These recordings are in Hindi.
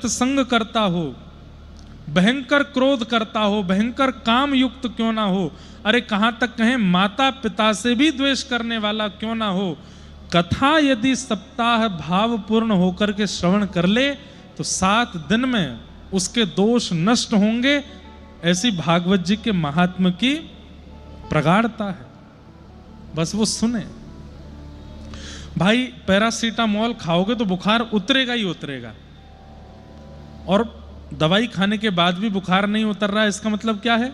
संग करता हो, भयंकर क्रोध करता हो, भयंकर काम युक्त क्यों ना हो, अरे कहां तक कहें माता पिता से भी द्वेष करने वाला क्यों ना हो, कथा यदि सप्ताह भावपूर्ण होकर के श्रवण कर ले तो 7 दिन में उसके दोष नष्ट होंगे। ऐसी भागवत जी के महात्म की प्रगाढ़ता है, बस वो सुने। भाई पैरासीटामोल खाओगे तो बुखार उतरेगा ही उतरेगा, और दवाई खाने के बाद भी बुखार नहीं उतर रहा है, इसका मतलब क्या है?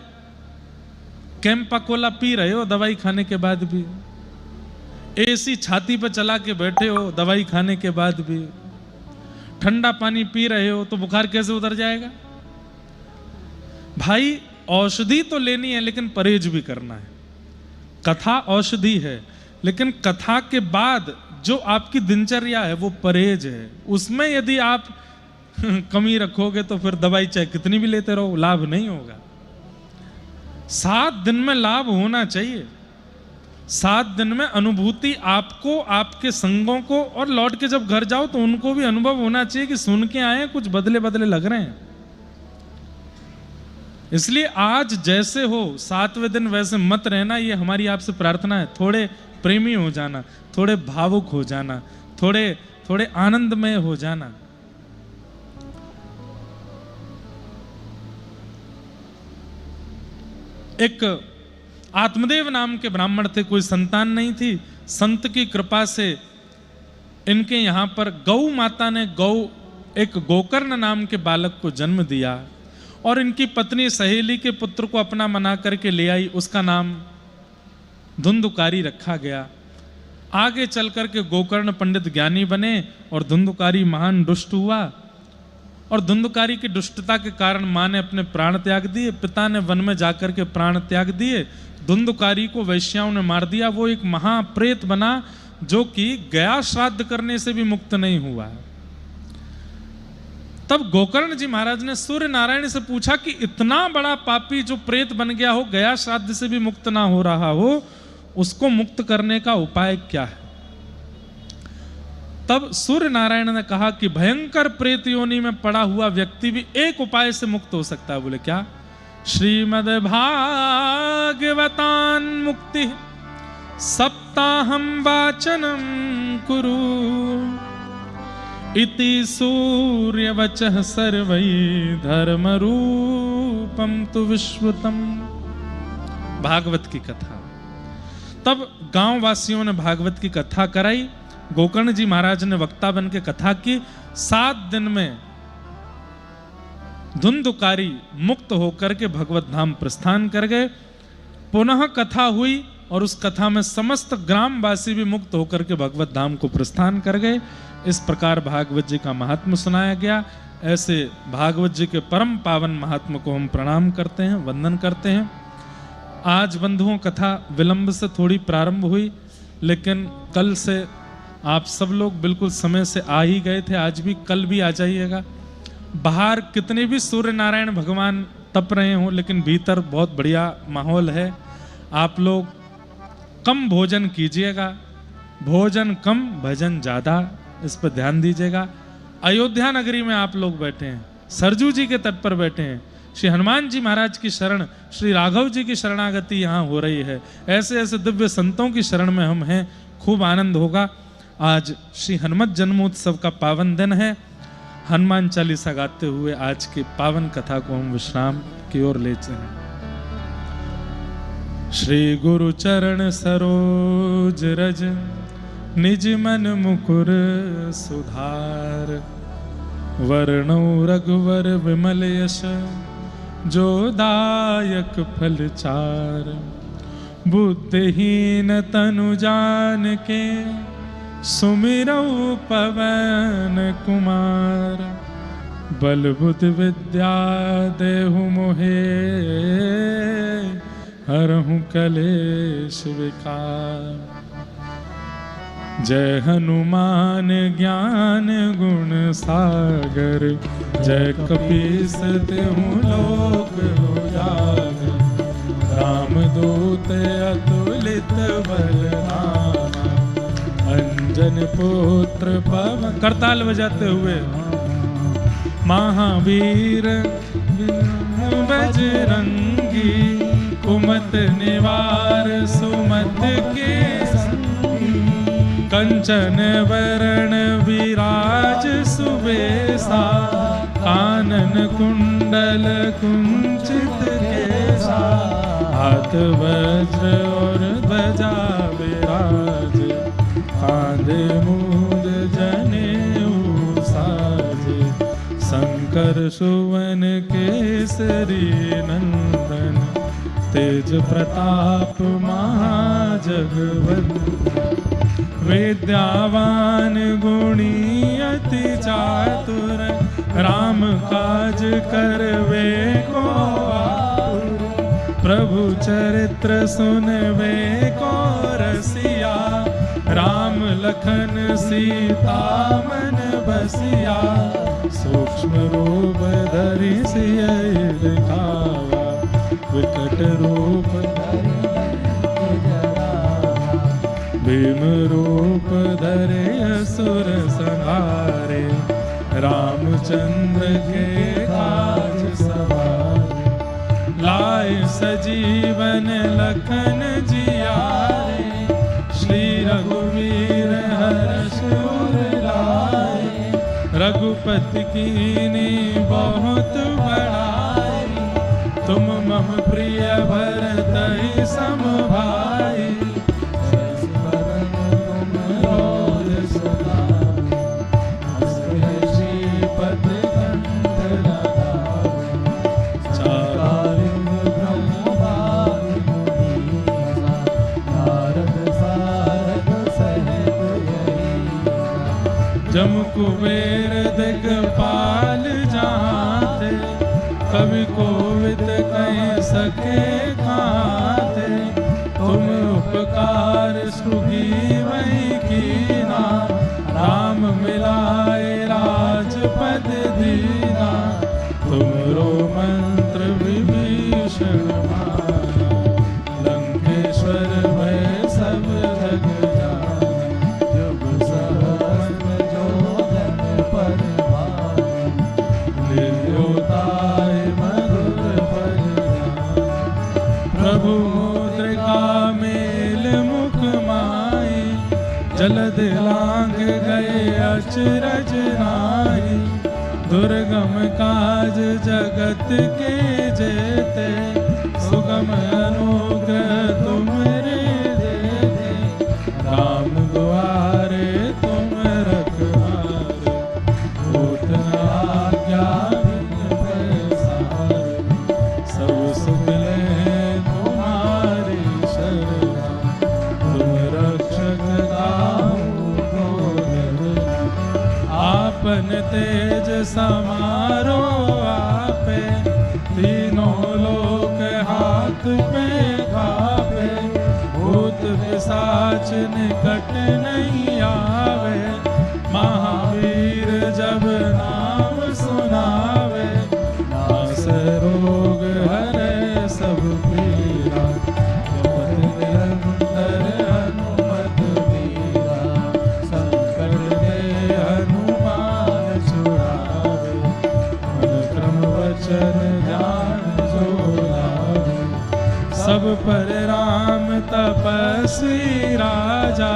कैंपाकोला पी रहे हो दवाई खाने के बाद भी, एसी छाती पर चला के बैठे हो दवाई खाने के बाद भी, ठंडा पानी पी रहे हो तो बुखार कैसे उतर जाएगा? भाई औषधि तो लेनी है लेकिन परहेज भी करना है। कथा औषधि है, लेकिन कथा के बाद जो आपकी दिनचर्या है वो परहेज है। उसमें यदि आप कमी रखोगे तो फिर दवाई चाहे कितनी भी लेते रहो लाभ नहीं होगा। 7 दिन में लाभ होना चाहिए। 7 दिन में अनुभूति आपको, आपके संगों को, और लौट के जब घर जाओ तो उनको भी अनुभव होना चाहिए कि सुन के आए कुछ बदले बदले लग रहे हैं। इसलिए आज जैसे हो 7वें दिन वैसे मत रहना, ये हमारी आपसे प्रार्थना है। थोड़े प्रेमी हो जाना, थोड़े भावुक हो जाना, थोड़े आनंदमय हो जाना। एक आत्मदेव नाम के ब्राह्मण थे, कोई संतान नहीं थी। संत की कृपा से इनके यहां पर गौ माता ने एक गोकर्ण नाम के बालक को जन्म दिया, और इनकी पत्नी सहेली के पुत्र को अपना मना करके ले आई। उसका नाम धुंधुकारी रखा गया। आगे चल करके गोकर्ण पंडित ज्ञानी बने और धुंधुकारी महान दुष्ट हुआ, और धुंधुकारी की दुष्टता के कारण मां ने अपने प्राण त्याग दिए, पिता ने वन में जाकर के प्राण त्याग दिए। धुंधुकारी को वैश्याओं ने मार दिया। वो एक महाप्रेत बना जो कि गया श्राद्ध करने से भी मुक्त नहीं हुआ। तब गोकर्ण जी महाराज ने सूर्य नारायण से पूछा कि इतना बड़ा पापी जो प्रेत बन गया हो, गया श्राद्ध से भी मुक्त ना हो रहा हो, उसको मुक्त करने का उपाय क्या है? तब सूर्य नारायण ने कहा कि भयंकर प्रेत योनि में पड़ा हुआ व्यक्ति भी एक उपाय से मुक्त हो सकता है। बोले क्या? श्रीमद् भागवतान मुक्ति सप्ताहम वाचनम कुरु इति सूर्यवचः सर्वै धर्म रूपम तु विश्वतम। भागवत की कथा। तब गांव वासियों ने भागवत की कथा कराई। गोकर्ण जी महाराज ने वक्ता बन के कथा की। 7 दिन में धुंधुकारी मुक्त होकर के भगवत धाम प्रस्थान कर गए। पुनः कथा हुई और उस कथा में समस्त ग्रामवासी भी मुक्त होकर के भगवत धाम को प्रस्थान कर गए। इस प्रकार भागवत जी का महात्म सुनाया गया। ऐसे भागवत जी के परम पावन महात्म को हम प्रणाम करते हैं, वंदन करते हैं। आज बंधुओं कथा विलंब से थोड़ी प्रारंभ हुई, लेकिन कल से आप सब लोग बिल्कुल समय से आ ही गए थे। आज भी, कल भी आ जाइएगा। बाहर कितने भी सूर्य नारायण भगवान तप रहे हों, लेकिन भीतर बहुत बढ़िया माहौल है। आप लोग कम भोजन कीजिएगा, भोजन कम भजन ज्यादा, इस पर ध्यान दीजिएगा। अयोध्या नगरी में आप लोग बैठे हैं, सरजू जी के तट पर बैठे हैं। श्री हनुमान जी महाराज की शरण, श्री राघव जी की शरणागति यहाँ हो रही है। ऐसे ऐसे दिव्य संतों की शरण में हम हैं, खूब आनंद होगा। आज श्री हनुमत जन्मोत्सव का पावन दिन है। हनुमान चालीसा गाते हुए आज की पावन कथा को हम विश्राम की ओर लेते हैं। श्री गुरु चरण सरोज रज निज मन मुकुर सुधार, वर्णो रघुवर विमल यश जो दायक फल चार, बुद्धिहीन तनु जान के सुमिरऊ पवन कुमार, बल बुद्धि विद्या देहु मोहे, हरहु कलेश विकार। जय हनुमान ज्ञान गुण सागर, जय कपीस तिहुँ लोक उजागर, रामदूत अतुलित बलधामा, अंजन पुत्र पवन। करताल बजाते हुए महावीर बजरंगी, कुमत निवार सुमत के संगी, कंचन वरण विराज सुबेसा, कानन कुंडल कुंचित केसा, हाथ वज्र और ध्वजा विराज, कांधे मूंज जनेऊ साजे, शंकर सुवन केसरी नंदन, तेज प्रताप महाजगवंदन, विद्यावान गुणी अति चातुर, राम काज करवे को आतुर, प्रभु चरित्र सुनवे को रसिया, राम लखन सीता मन बसिया, सूक्ष्म रूप धरि सियहि दिखावा, विकट रूप धरि भीम रूप धरे असुर संहारे, रामचंद्र के काज सवारे, लाए सजीवन लखन जियारे, श्री रघुवीर हर्ष उर लाए, रघुपति कीन्ही बहुत बड़ाई, तुम मम प्रिय भरतहि सम भाई, जम कुबेर दिगपाल जहाँ थे, कवि कोविद कह सके कहाँ थे, तुम उपकार सुग्रीवहि कीना, राम मिलाए राजपद दीना, तुमरो मंत्र विभीषण माना, लंकेश्वर भय सब जग जाना, युग सहस्र जो जन पर भाई, निर्योताय मधुर फल जाना, प्रभु मुद्रिका मेल मुख माई, जलद लांघ गए अचरज नाई, दुर्गम काज जगत के जेते, सुगम अनुग्रह तुमरे देते, राम द्वारे तुम रखवारे, होत न आज्ञा बिन पैसारे, सब सुख लें तुम्हारी शरणा, तुम रक्षक काहू को डरना, आपन तेज समारो आपे, तीनों लोक हाथ पे कापे, भूत पिशाच निकट नहीं आवे, महावीर जब नाम सुनावे, नास रोग हरे सब पीरा, जपत निरंतर हनुमत बीरा, संकट ते हनुमान छुड़ावे, मन क्रम वचन ध्यान जो लावे, सब पर राम तपस्वी राजा,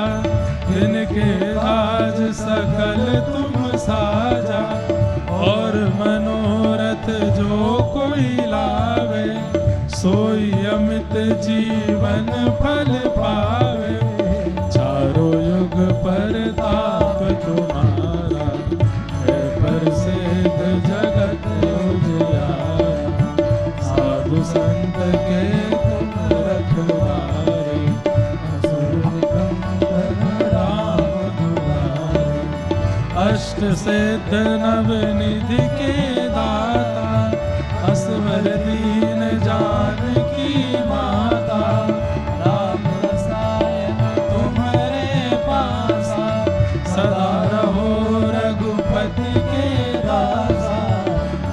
जिनके काज सकल तुम साजा, और मनोरथ जो कोई लावे, सोई अमित जीवन फल पावे, चारों युग परताप तुम्हारा, है प्रसिद्ध जगत उजियारा, साधु संत के तुम रखवारे, असुर निकंदन राम दुलारे, अष्ट सिद्ध नव निधि के दाता, असवर दीन जानकी माता, राम रसायन तुम्हारे पासा, सदा रहो रघुपति के दासा,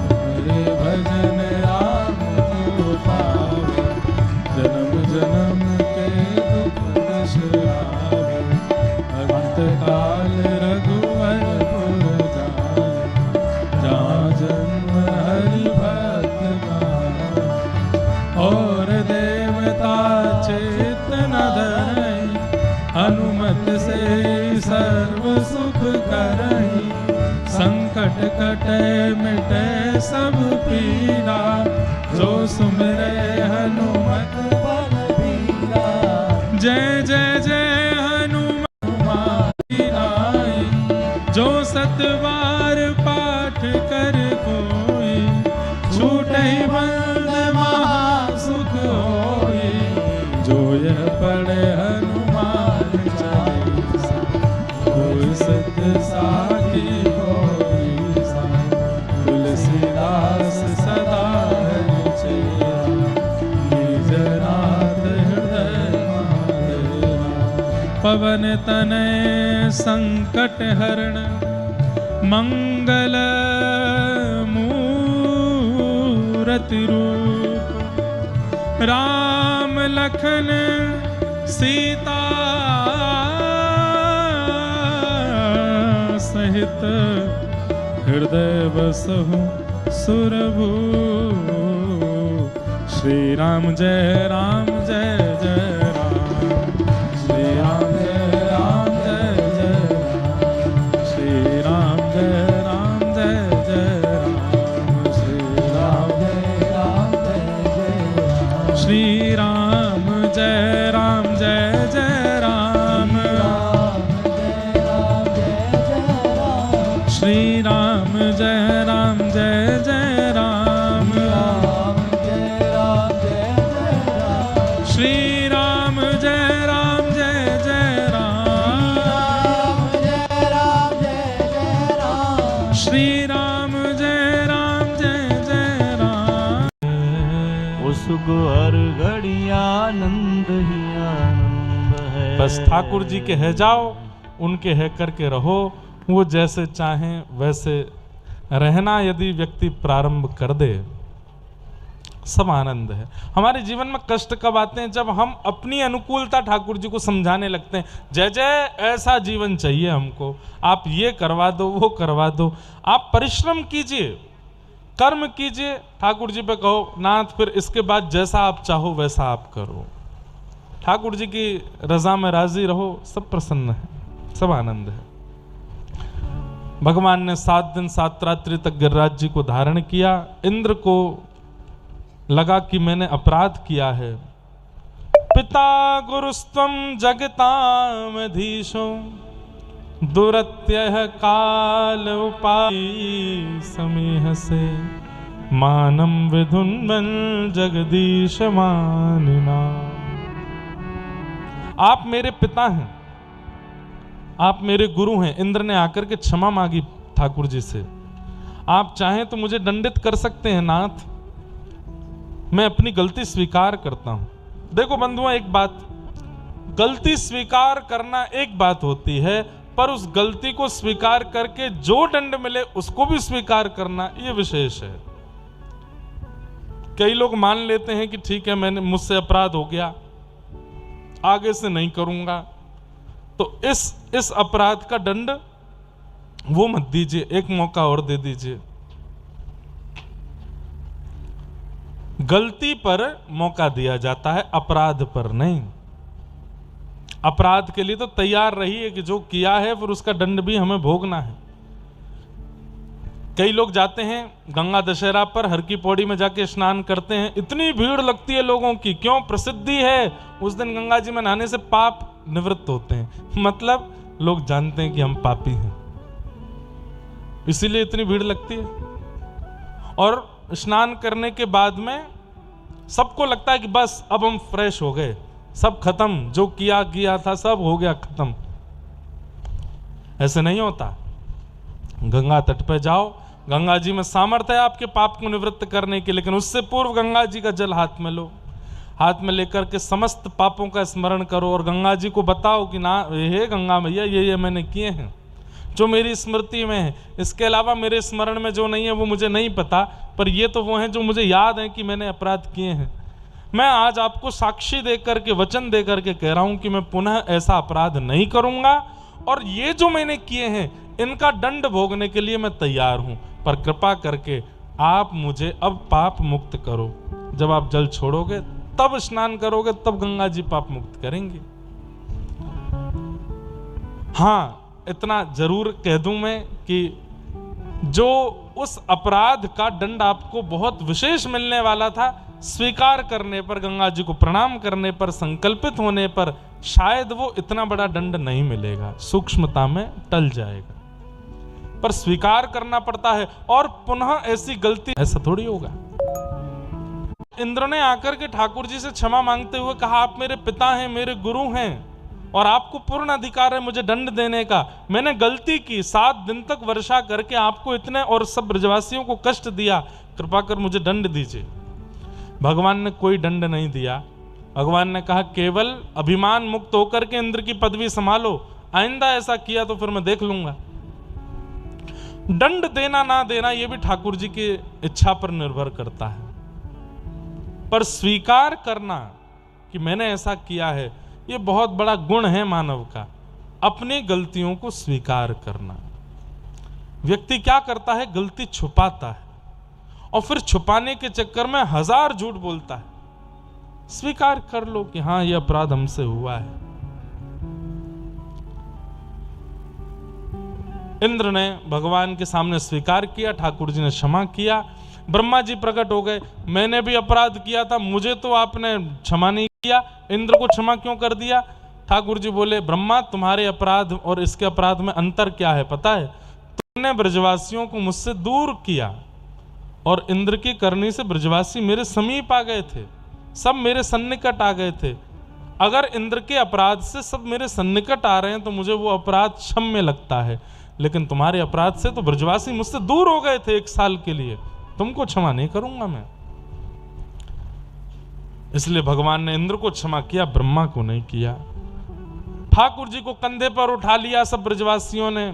तुम्हारे भजन राम को पावे, जन्म जन्म के दुख बिसरावे, अंत काल रघुवर पुर जाए, जहाँ मिटे सब पीरा, जो सुमिरे हनुमत बलबीरा। जय जय जय हनुमान आई, जो सतबार पाठ कर कोई, छूटे बंद महासुख होई। जो यह पढ़े हनुमान चालीसा, कोई सिद्ध साखी होई सा। तुलसीदास सदा हरिचेरा, निजनाथ हृदय महादेवा। पवन तनय संकट हरण, मंगल मूरति रूप। राम लखन सीता सहित, हृदय बसहु सुरभूप। श्री राम जय राम जय जय राम, श्री राम जय राम जय जय राम, श्री राम जय राम जय जय राम, श्री राम जय राम जय जय राम, श्री राम जय राम जय जय राम, श्री राम जय राम जय जय राम, श्री राम जय राम जय जय राम, श्री राम जय राम जय जय राम। उस हर घड़ी आनंद ही आनंद है। बस ठाकुर जी के है जाओ, उनके है करके रहो। वो जैसे चाहें वैसे रहना यदि व्यक्ति प्रारंभ कर दे, सब आनंद है। हमारे जीवन में कष्ट कब आते हैं? जब हम अपनी अनुकूलता ठाकुर जी को समझाने लगते हैं। जय जय ऐसा जीवन चाहिए हमको, आप ये करवा दो वो करवा दो। आप परिश्रम कीजिए, कर्म कीजिए, ठाकुर जी पे कहो नाथ फिर इसके बाद जैसा आप चाहो वैसा आप करो। ठाकुर जी की रजा में राजी रहो, सब प्रसन्न है, सब आनंद है। भगवान ने 7 दिन 7 रात्रि तक गिरिराज जी को धारण किया। इंद्र को लगा कि मैंने अपराध किया है। पिता गुरुस्त्वं जगतामधीशो, दुरत्यः काल उपायी समीह से। मानम विधुन्मन जगदीश मानिना। आप मेरे पिता हैं, आप मेरे गुरु हैं। इंद्र ने आकर के क्षमा मांगी ठाकुर जी से। आप चाहें तो मुझे दंडित कर सकते हैं नाथ, मैं अपनी गलती स्वीकार करता हूं। देखो बंधुओं, एक बात, गलती स्वीकार करना एक बात होती है, पर उस गलती को स्वीकार करके जो दंड मिले उसको भी स्वीकार करना, यह विशेष है। कई लोग मान लेते हैं कि ठीक है मैंने, मुझसे अपराध हो गया, आगे से नहीं करूंगा, तो इस अपराध का दंड वो मत दीजिए, एक मौका और दे दीजिए। गलती पर मौका दिया जाता है, अपराध पर नहीं। अपराध के लिए तो तैयार रहिए कि जो किया है फिर उसका दंड भी हमें भोगना है। कई लोग जाते हैं गंगा दशहरा पर हर की पौड़ी में जाके स्नान करते हैं, इतनी भीड़ लगती है लोगों की, क्यों? प्रसिद्धि है उस दिन गंगा जी में नहाने से पाप निवृत्त होते हैं। मतलब लोग जानते हैं कि हम पापी हैं, इसीलिए इतनी भीड़ लगती है। और स्नान करने के बाद में सबको लगता है कि बस अब हम फ्रेश हो गए, सब खत्म, जो किया था सब हो गया खत्म। ऐसे नहीं होता। गंगा तट पे जाओ, गंगा जी में सामर्थ्य है आपके पाप को निवृत्त करने की, लेकिन उससे पूर्व गंगा जी का जल हाथ में लो, हाथ में लेकर के समस्त पापों का स्मरण करो और गंगा जी को बताओ कि ना हे गंगा मैया, ये मैंने किए हैं जो मेरी स्मृति में है। इसके अलावा मेरे स्मरण में जो नहीं है वो मुझे नहीं पता, पर ये तो वो हैं जो मुझे याद है कि मैंने अपराध किए हैं। मैं आज आपको साक्षी देकर के, वचन देकर के कह रहा हूं कि मैं पुनः ऐसा अपराध नहीं करूंगा, और ये जो मैंने किए हैं इनका दंड भोगने के लिए मैं तैयार हूं, पर कृपा करके आप मुझे अब पाप मुक्त करो। जब आप जल छोड़ोगे, तब स्नान करोगे, तब गंगा जी पाप मुक्त करेंगे। हाँ, इतना जरूर कह दूं मैं कि जो उस अपराध का दंड आपको बहुत विशेष मिलने वाला था। स्वीकार करने पर, गंगा जी को प्रणाम करने पर, संकल्पित होने पर शायद वो इतना बड़ा दंड नहीं मिलेगा, सूक्ष्मता में टल जाएगा, पर स्वीकार करना पड़ता है। और पुनः ऐसी गलती ऐसा थोड़ी होगा। इंद्र ने आकर के ठाकुर जी से क्षमा मांगते हुए कहा, आप मेरे पिता हैं, मेरे गुरु हैं और आपको पूर्ण अधिकार है मुझे दंड देने का। मैंने गलती की, 7 दिन तक वर्षा करके आपको इतने और सब ब्रजवासियों को कष्ट दिया, कृपा कर मुझे दंड दीजिए। भगवान ने कोई दंड नहीं दिया। भगवान ने कहा, केवल अभिमान मुक्त होकर के इंद्र की पदवी संभालो, आइंदा ऐसा किया तो फिर मैं देख लूंगा। दंड देना ना देना यह भी ठाकुर जी की इच्छा पर निर्भर करता है, पर स्वीकार करना कि मैंने ऐसा किया है, यह बहुत बड़ा गुण है मानव का, अपनी गलतियों को स्वीकार करना। व्यक्ति क्या करता है, गलती छुपाता है और फिर छुपाने के चक्कर में 1000 झूठ बोलता है। स्वीकार कर लो कि हां यह अपराध हमसे हुआ है। इंद्र ने भगवान के सामने स्वीकार किया, ठाकुर जी ने क्षमा किया। ब्रह्मा जी प्रकट हो गए, मैंने भी अपराध किया था, मुझे तो आपने क्षमा नहीं किया, इंद्र को क्षमा क्यों कर दिया? ठाकुर जी बोले, ब्रह्मा तुम्हारे अपराध और इसके अपराध में अंतर क्या है पता है? तुमने ब्रजवासियों को मुझसे दूर किया और इंद्र की करनी से ब्रजवासी मेरे समीप आ गए थे, सब मेरे सन्निकट आ गए थे। अगर इंद्र के अपराध से सब मेरे सन्निकट आ रहे हैं तो मुझे वो अपराध क्षम्य लगता है, लेकिन तुम्हारे अपराध से तो ब्रजवासी मुझसे दूर हो गए थे 1 साल के लिए, तुमको क्षमा नहीं करूंगा मैं। इसलिए भगवान ने इंद्र को क्षमा किया, ब्रह्मा को नहीं किया। ठाकुर जी को कंधे पर उठा लिया सब ब्रजवासियों ने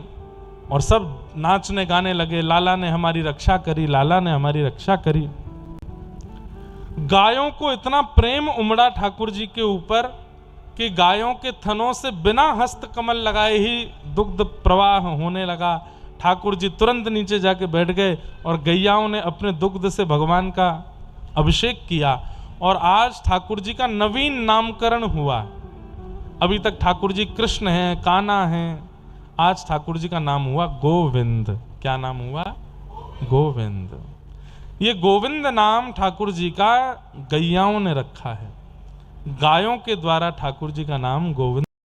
और सब नाचने गाने लगे, लाला ने हमारी रक्षा करी, लाला ने हमारी रक्षा करी। गायों को इतना प्रेम उमड़ा ठाकुर जी के ऊपर कि गायों के थनों से बिना हस्त कमल लगाए ही दुग्ध प्रवाह होने लगा। ठाकुर जी तुरंत नीचे जाके बैठ गए और गैयाओं ने अपने दुग्ध से भगवान का अभिषेक किया और आज ठाकुर जी का नवीन नामकरण हुआ। अभी तक ठाकुर जी कृष्ण हैं, कान्हा हैं, आज ठाकुर जी का नाम हुआ गोविंद। क्या नाम हुआ? गोविंद। ये गोविंद नाम ठाकुर जी का गैयाओं ने रखा है, गायों के द्वारा ठाकुर जी का नाम गोविंद